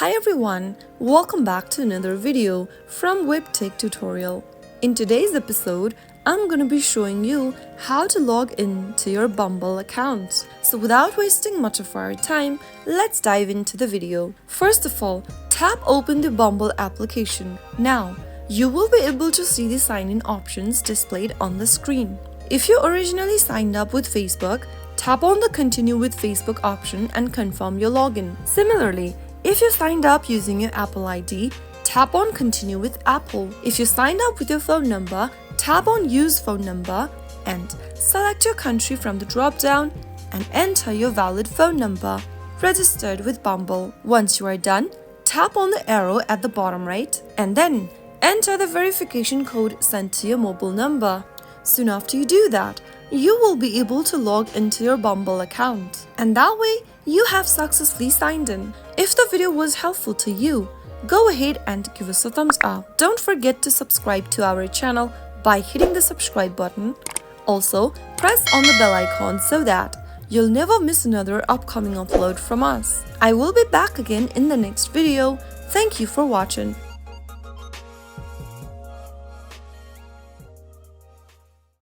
Hi everyone, welcome back to another video from Webtech Tutorial. In today's episode, I'm gonna be showing you how to log in to your Bumble account. So without wasting much of our time, let's dive into the video. First of all, tap open the Bumble application. Now, you will be able to see the sign-in options displayed on the screen. If you originally signed up with Facebook, tap on the Continue with Facebook option and confirm your login. Similarly, if you signed up using your Apple ID, tap on Continue with Apple. If you signed up with your phone number, tap on Use Phone Number and select your country from the drop-down and enter your valid phone number registered with Bumble. Once you are done, tap on the arrow at the bottom right and then enter the verification code sent to your mobile number. Soon after you do that, you will be able to log into your Bumble account. And that way, you have successfully signed in. If the video was helpful to you, go ahead and give us a thumbs up. Don't forget to subscribe to our channel by hitting the subscribe button. Also, press on the bell icon so that you'll never miss another upcoming upload from us. I will be back again in the next video. Thank you for watching.